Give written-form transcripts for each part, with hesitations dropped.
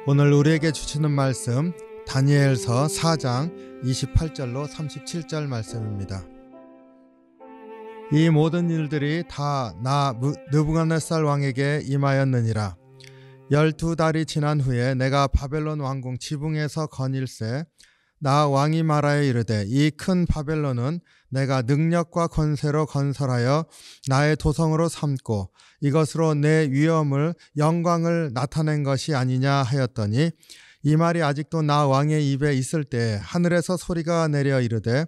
오늘 우리에게 주시는 말씀 다니엘서 4장 28절로 37절 말씀입니다. 이 모든 일들이 다 나 느부갓네살 왕에게 임하였느니라. 12달이 지난 후에 내가 바벨론 왕궁 지붕에서 거닐새 나 왕이 말하여 이르되 이 큰 바벨론은 내가 능력과 권세로 건설하여 나의 도성으로 삼고 이것으로 내 위엄을 영광을 나타낸 것이 아니냐 하였더니 이 말이 아직도 나 왕의 입에 있을 때 하늘에서 소리가 내려 이르되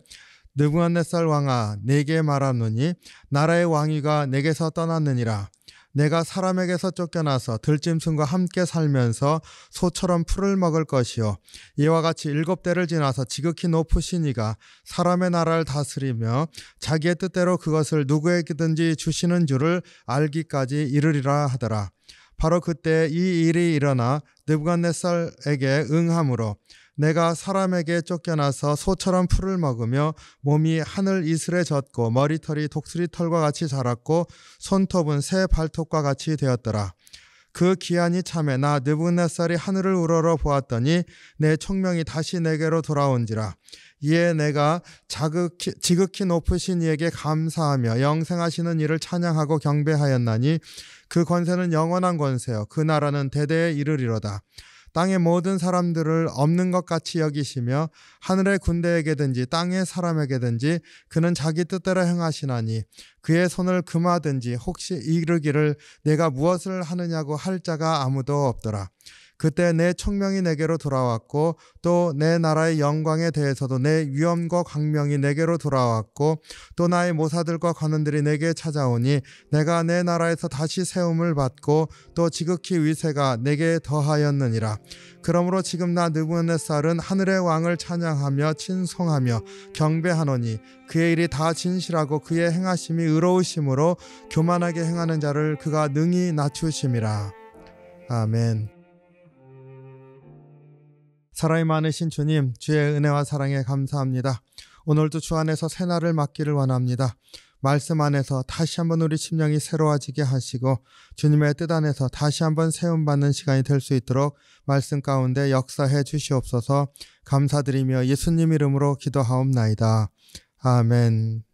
느부갓네살 왕아 내게 말하노니 나라의 왕위가 내게서 떠났느니라. 내가 사람에게서 쫓겨나서 들짐승과 함께 살면서 소처럼 풀을 먹을 것이요 이와 같이 7대를 지나서 지극히 높으신 이가 사람의 나라를 다스리며 자기의 뜻대로 그것을 누구에게든지 주시는 줄을 알기까지 이르리라 하더라. 바로 그때 이 일이 일어나 느부갓네살에게 응함으로 내가 사람에게 쫓겨나서 소처럼 풀을 먹으며 몸이 하늘 이슬에 젖고 머리털이 독수리털과 같이 자랐고 손톱은 새 발톱과 같이 되었더라. 그 기한이 참에 나 느부갓네살이 하늘을 우러러 보았더니 내 총명이 다시 내게로 돌아온지라. 이에 내가 지극히 높으신 이에게 감사하며 영생하시는 이를 찬양하고 경배하였나니 그 권세는 영원한 권세요 그 나라는 대대에 이르리로다. 땅의 모든 사람들을 없는 것 같이 여기시며 하늘의 군대에게든지 땅의 사람에게든지 그는 자기 뜻대로 행하시나니 그의 손을 금하든지 혹시 이르기를 내가 무엇을 하느냐고 할 자가 아무도 없더라. 그때 내 총명이 내게로 돌아왔고 또 내 나라의 영광에 대해서도 내 위엄과 광명이 내게로 돌아왔고 또 나의 모사들과 관원들이 내게 찾아오니 내가 내 나라에서 다시 세움을 받고 또 지극히 위세가 내게 더하였느니라. 그러므로 지금 나 느부갓네살은 하늘의 왕을 찬양하며 친송하며 경배하노니 그의 일이 다 진실하고 그의 행하심이 의로우심으로 교만하게 행하는 자를 그가 능히 낮추심이라. 아멘. 사랑이 많으신 주님, 주의 은혜와 사랑에 감사합니다. 오늘도 주 안에서 새날을 맞기를 원합니다. 말씀 안에서 다시 한번 우리 심령이 새로워지게 하시고 주님의 뜻 안에서 다시 한번 세움받는 시간이 될 수 있도록 말씀 가운데 역사해 주시옵소서. 감사드리며 예수님 이름으로 기도하옵나이다. 아멘.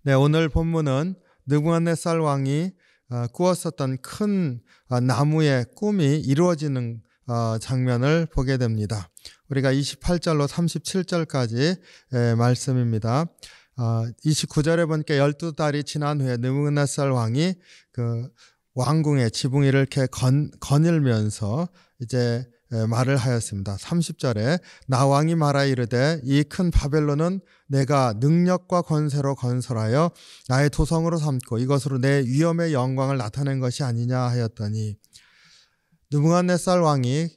네, 오늘 본문은 느부갓네살 왕이 꾸었었던 큰 나무의 꿈이 이루어지는 장면을 보게 됩니다. 우리가 28절로 37절까지 말씀입니다. 29절에 보니까 12달이 지난 후에 느부갓네살 왕이 그 왕궁의 지붕 위를 이렇게 거닐면서 이제 말을 하였습니다. 30절에 나 왕이 말하여 이르되 이 큰 바벨론은 내가 능력과 권세로 건설하여 나의 도성으로 삼고 이것으로 내 위엄의 영광을 나타낸 것이 아니냐 하였더니 느부갓네살 왕이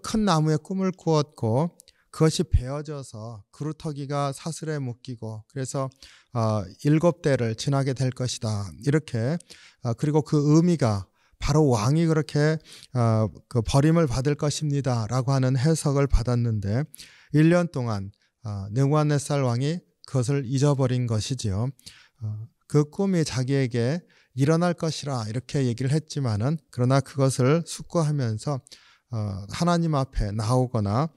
큰 나무의 꿈을 꾸었고 그것이 베어져서 그루터기가 사슬에 묶이고 그래서 7대를 지나게 될 것이다. 이렇게 그리고 그 의미가 바로 왕이 그렇게 그 버림을 받을 것입니다 라고 하는 해석을 받았는데 1년 동안 느부갓네살 왕이 그것을 잊어버린 것이지요. 그 꿈이 자기에게 일어날 것이라 이렇게 얘기를 했지만은 그러나 그것을 숙고하면서 하나님 앞에 나오거나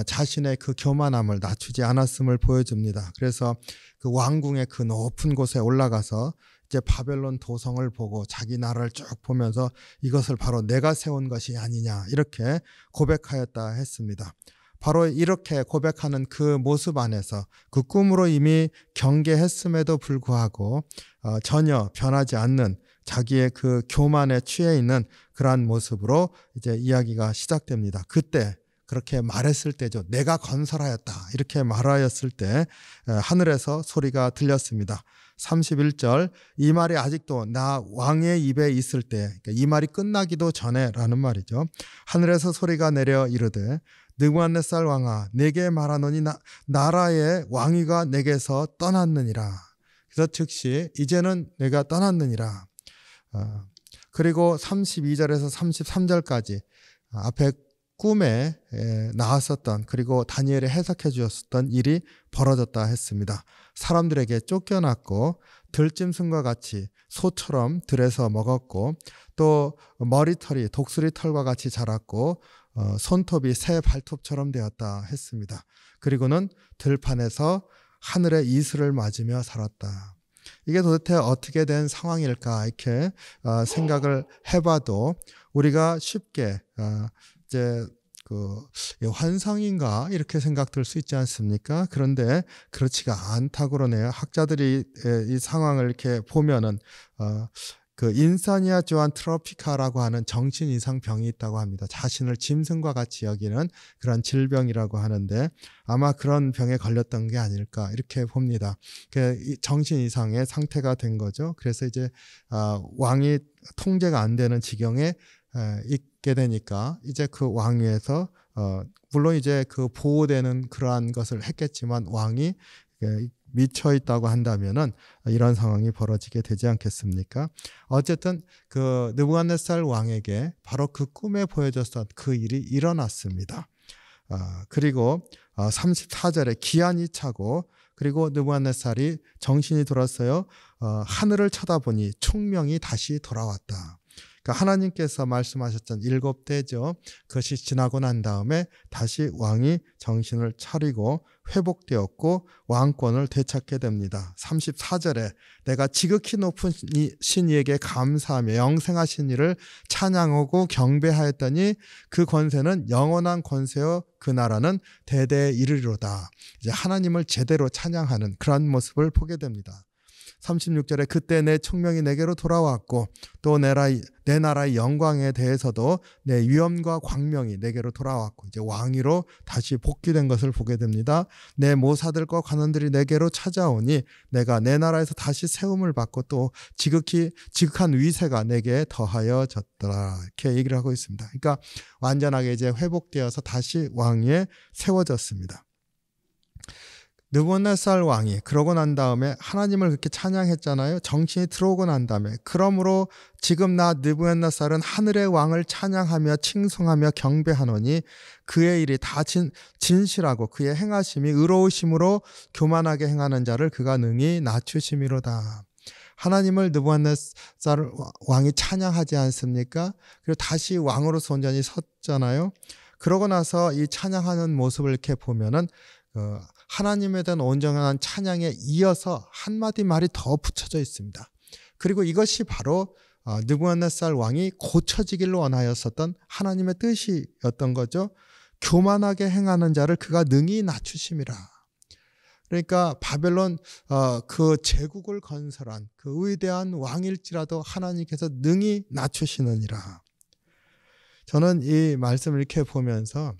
자신의 그 교만함을 낮추지 않았음을 보여줍니다. 그래서 그 왕궁의 그 높은 곳에 올라가서 이제 바벨론 도성을 보고 자기 나라를 쭉 보면서 이것을 바로 내가 세운 것이 아니냐 이렇게 고백하였다 했습니다. 바로 이렇게 고백하는 그 모습 안에서 그 꿈으로 이미 경계했음에도 불구하고 전혀 변하지 않는 자기의 그 교만에 취해 있는 그러한 모습으로 이제 이야기가 시작됩니다. 그때 그렇게 말했을 때죠. 내가 건설하였다 이렇게 말하였을 때 하늘에서 소리가 들렸습니다. 31절 이 말이 아직도 나 왕의 입에 있을 때 그러니까 이 말이 끝나기도 전에 라는 말이죠. 하늘에서 소리가 내려 이르되 느부갓네살 왕아 내게 말하노니 나라의 왕위가 내게서 떠났느니라. 그래서 즉시 이제는 내가 떠났느니라. 그리고 32절에서 33절까지 앞에 꿈에 나왔었던 그리고 다니엘이 해석해 주었던 일이 벌어졌다 했습니다. 사람들에게 쫓겨났고 들짐승과 같이 소처럼 들에서 먹었고, 또 머리털이 독수리 털과 같이 자랐고, 손톱이 새 발톱처럼 되었다 했습니다. 그리고는 들판에서 하늘의 이슬을 맞으며 살았다. 이게 도대체 어떻게 된 상황일까 이렇게 생각을 해봐도 우리가 쉽게 이제 환상인가 이렇게 생각될 수 있지 않습니까? 그런데 그렇지가 않다고 그러네요. 학자들이 이 상황을 이렇게 보면은 그 인사니아 조안 트로피카라고 하는 정신 이상 병이 있다고 합니다. 자신을 짐승과 같이 여기는 그런 질병이라고 하는데 아마 그런 병에 걸렸던 게 아닐까 이렇게 봅니다. 정신 이상의 상태가 된 거죠. 그래서 이제 왕이 통제가 안 되는 지경에 있게 되니까 이제 그 왕위에서 물론 이제 그 보호되는 그러한 것을 했겠지만 왕이 미쳐 있다고 한다면은 이런 상황이 벌어지게 되지 않겠습니까? 어쨌든 그 느부갓네살 왕에게 바로 그 꿈에 보여줬던 그 일이 일어났습니다. 그리고 34절에 기한이 차고 그리고 느부갓네살이 정신이 들었어요. 하늘을 쳐다보니 총명이 다시 돌아왔다. 그러니까 하나님께서 말씀하셨던 7대죠. 그것이 지나고 난 다음에 다시 왕이 정신을 차리고 회복되었고 왕권을 되찾게 됩니다. 34절에 내가 지극히 높은 신이에게 감사하며 영생하신 이를 찬양하고 경배하였더니 그 권세는 영원한 권세요 그 나라는 대대에 이르리로다. 이제 하나님을 제대로 찬양하는 그런 모습을 보게 됩니다. 36절에 그때 내 총명이 내게로 돌아왔고 또 내 나라의 영광에 대해서도 내 위엄과 광명이 내게로 돌아왔고 이제 왕위로 다시 복귀된 것을 보게 됩니다. 내 모사들과 관원들이 내게로 찾아오니 내가 내 나라에서 다시 세움을 받고 또 지극한 위세가 내게 더하여졌더라 이렇게 얘기를 하고 있습니다. 그러니까 완전하게 이제 회복되어서 다시 왕위에 세워졌습니다. 느부갓네살 왕이 그러고 난 다음에 하나님을 그렇게 찬양했잖아요. 정신이 들어오고 난 다음에 그러므로 지금 나 느부갓네살은 하늘의 왕을 찬양하며 칭송하며 경배하노니 그의 일이 다 진실하고 그의 행하심이 의로우심으로 교만하게 행하는 자를 그가 능히 낮추심이로다. 하나님을 느부갓네살 왕이 찬양하지 않습니까? 그리고 다시 왕으로서 온전히 섰잖아요. 그러고 나서 이 찬양하는 모습을 이렇게 보면은 하나님에 대한 온전한 찬양에 이어서 한마디 말이 더 붙여져 있습니다. 그리고 이것이 바로 느부갓네살 왕이 고쳐지기를 원하였었던 하나님의 뜻이었던 거죠. 교만하게 행하는 자를 그가 능히 낮추심이라. 그러니까 바벨론 그 제국을 건설한 그 위대한 왕일지라도 하나님께서 능히 낮추시느니라. 저는 이 말씀을 이렇게 보면서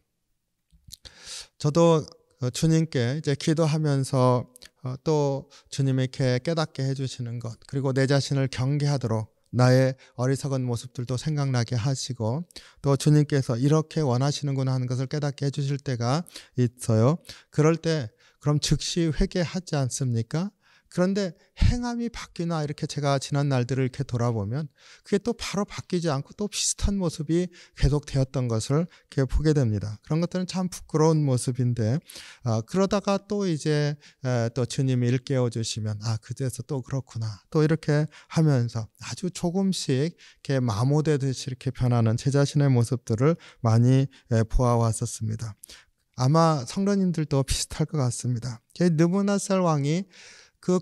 저도 주님께 이제 기도하면서 또 주님이 이렇게 깨닫게 해주시는 것 그리고 내 자신을 경계하도록 나의 어리석은 모습들도 생각나게 하시고 또 주님께서 이렇게 원하시는구나 하는 것을 깨닫게 해주실 때가 있어요. 그럴 때 그럼 즉시 회개하지 않습니까? 그런데 행함이 바뀌나 이렇게 제가 지난 날들을 이렇게 돌아보면 그게 또 바로 바뀌지 않고 또 비슷한 모습이 계속 되었던 것을 이렇게 보게 됩니다. 그런 것들은 참 부끄러운 모습인데 그러다가 또 이제 또 주님이 일깨워 주시면 그제서 또 그렇구나 또 이렇게 하면서 아주 조금씩 이렇게 마모되듯이 이렇게 변하는 제 자신의 모습들을 많이 보아왔었습니다. 아마 성도님들도 비슷할 것 같습니다. 느부갓네살 왕이 그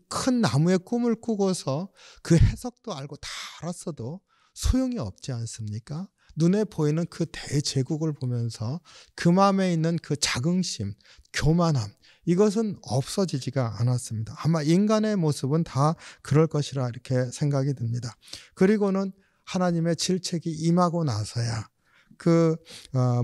큰 나무의 꿈을 꾸고서 그 해석도 알고 다 알았어도 소용이 없지 않습니까? 눈에 보이는 그 대제국을 보면서 그 마음에 있는 그 자긍심, 교만함 이것은 없어지지가 않았습니다. 아마 인간의 모습은 다 그럴 것이라 이렇게 생각이 듭니다. 그리고는 하나님의 질책이 임하고 나서야 그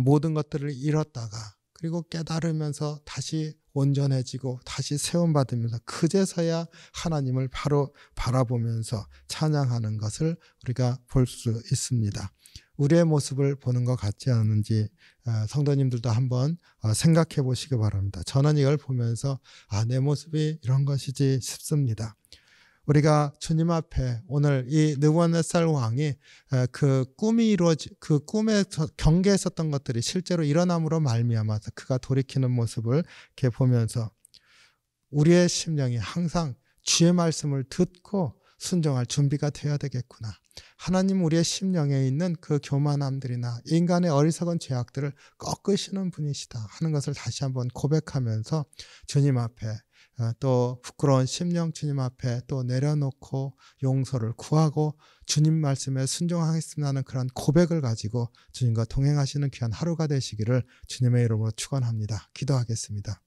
모든 것들을 잃었다가 그리고 깨달으면서 다시 온전해지고 다시 세움받으면서 그제서야 하나님을 바로 바라보면서 찬양하는 것을 우리가 볼 수 있습니다. 우리의 모습을 보는 것 같지 않은지 성도님들도 한번 생각해 보시기 바랍니다. 저는 이걸 보면서 내 모습이 이런 것이지 싶습니다. 우리가 주님 앞에 오늘 이 느부갓네살 왕이 그 꿈에 경계했었던 것들이 실제로 일어남으로 말미암아서 그가 돌이키는 모습을 이렇게 보면서 우리의 심령이 항상 주의 말씀을 듣고 순종할 준비가 되어야 되겠구나. 하나님 우리의 심령에 있는 그 교만함들이나 인간의 어리석은 죄악들을 꺾으시는 분이시다 하는 것을 다시 한번 고백하면서 주님 앞에 또 부끄러운 심령 주님 앞에 또 내려놓고 용서를 구하고 주님 말씀에 순종하겠습니다 하는 그런 고백을 가지고 주님과 동행하시는 귀한 하루가 되시기를 주님의 이름으로 축원합니다. 기도하겠습니다.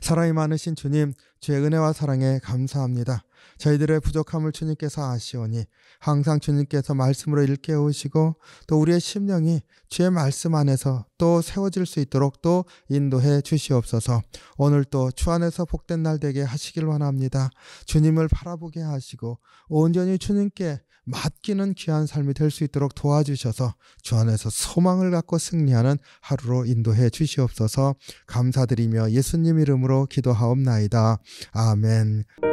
사랑이 많으신 주님, 주의 은혜와 사랑에 감사합니다. 저희들의 부족함을 주님께서 아시오니 항상 주님께서 말씀으로 일깨우시고 또 우리의 심령이 주의 말씀 안에서 또 세워질 수 있도록 또 인도해 주시옵소서. 오늘 또 주 안에서 복된 날 되게 하시길 원합니다. 주님을 바라보게 하시고 온전히 주님께 맡기는 귀한 삶이 될 수 있도록 도와주셔서 주 안에서 소망을 갖고 승리하는 하루로 인도해 주시옵소서. 감사드리며 예수님 이름으로 기도하옵나이다. 아멘.